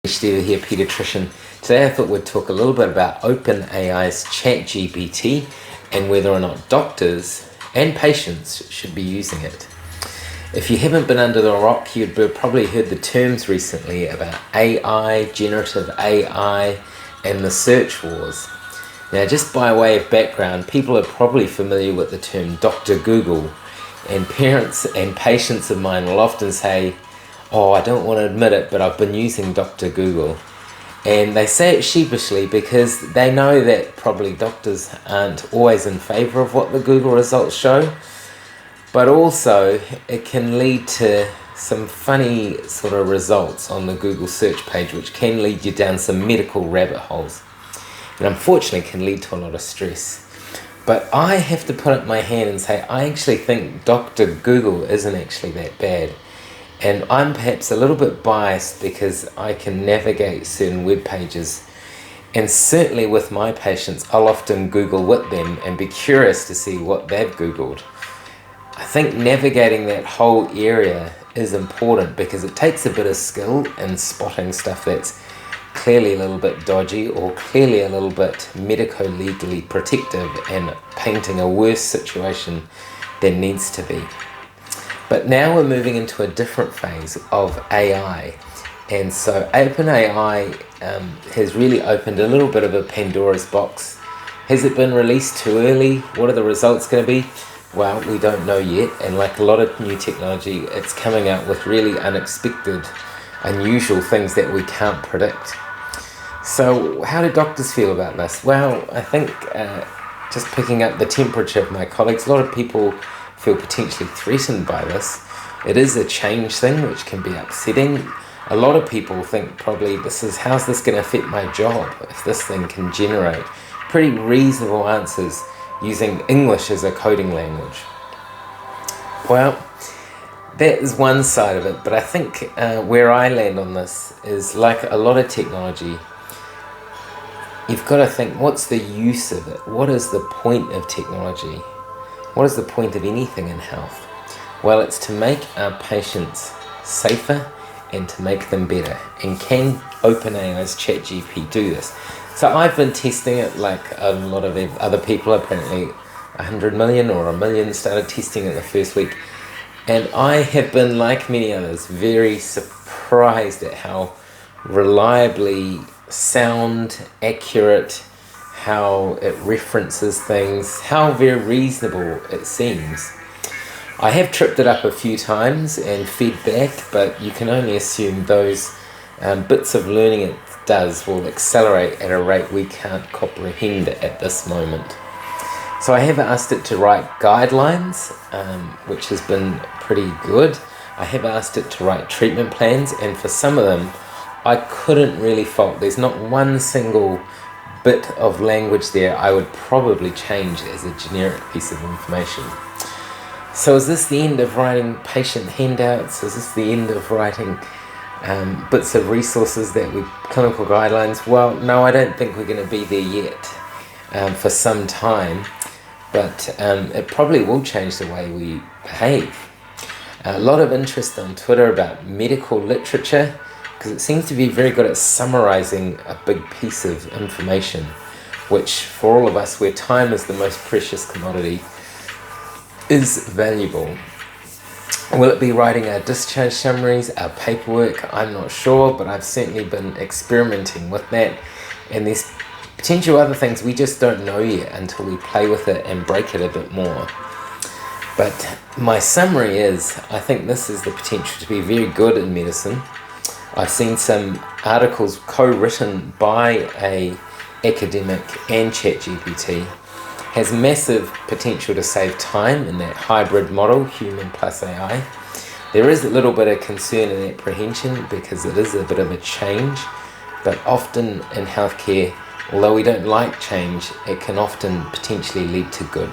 Steve here, pediatrician. Today I thought we'd talk a little bit about OpenAI's ChatGPT and whether or not doctors and patients should be using it. If you haven't been under the rock, you'd probably heard the terms recently about AI, generative AI, and the search wars. Now, just by way of background, people are probably familiar with the term Dr. Google, and parents and patients of mine will often say, "Oh, I don't want to admit it, but I've been using Dr. Google." And they say it sheepishly because they know that probably doctors aren't always in favour of what the Google results show, but also it can lead to some funny sort of results on the Google search page, which can lead you down some medical rabbit holes, and unfortunately can lead to a lot of stress. But I have to put up my hand and say I actually think Dr. Google isn't actually that bad. And I'm perhaps a little bit biased because I can navigate certain web pages, and certainly with my patients I'll often Google with them and be curious to see what they've Googled. I think navigating that whole area is important because it takes a bit of skill in spotting stuff that's clearly a little bit dodgy or clearly a little bit medico-legally protective and painting a worse situation than needs to be. But now we're moving into a different phase of AI, and so OpenAI has really opened a little bit of a Pandora's box. Has it been released too early? What are the results going to be? Well, we don't know yet, and like a lot of new technology, it's coming out with really unexpected, unusual things that we can't predict. So how do doctors feel about this? Well, I think just picking up the temperature of my colleagues, a lot of people feel potentially threatened by this. It is a change thing which can be upsetting. A lot of people think probably how's this going to affect my job if this thing can generate pretty reasonable answers using English as a coding language. Well, that is one side of it, but I think where I land on this is like a lot of technology, you've got to think, what's the use of it? What is the point of technology? What is the point of anything in health? Well, it's to make our patients safer and to make them better. And can OpenAI's ChatGPT do this? So I've been testing it like a lot of other people. Apparently 100 million or 1 million started testing it the first week. And I have been, like many others, very surprised at how reliably sound, accurate, how it references things, how very reasonable it seems. I have tripped it up a few times and fed back, but you can only assume those bits of learning it does will accelerate at a rate we can't comprehend at this moment. So I have asked it to write guidelines, which has been pretty good. I have asked it to write treatment plans, and for some of them I couldn't really fault. There's not one single bit of language there I would probably change as a generic piece of information. So is this the end of writing patient handouts? Is this the end of writing bits of resources clinical guidelines? Well, no, I don't think we're going to be there yet for some time, but it probably will change the way we behave. A lot of interest on Twitter about medical literature, because it seems to be very good at summarizing a big piece of information, which for all of us where time is the most precious commodity is valuable. Will it be writing our discharge summaries, our paperwork? I'm not sure, but I've certainly been experimenting with that, and there's potential other things we just don't know yet until we play with it and break it a bit more. But my summary is, I think this has the potential to be very good in medicine. I've seen some articles co-written by an academic and ChatGPT. Has massive potential to save time in that hybrid model, human plus AI. There is a little bit of concern and apprehension because it is a bit of a change, but often in healthcare, although we don't like change, it can often potentially lead to good.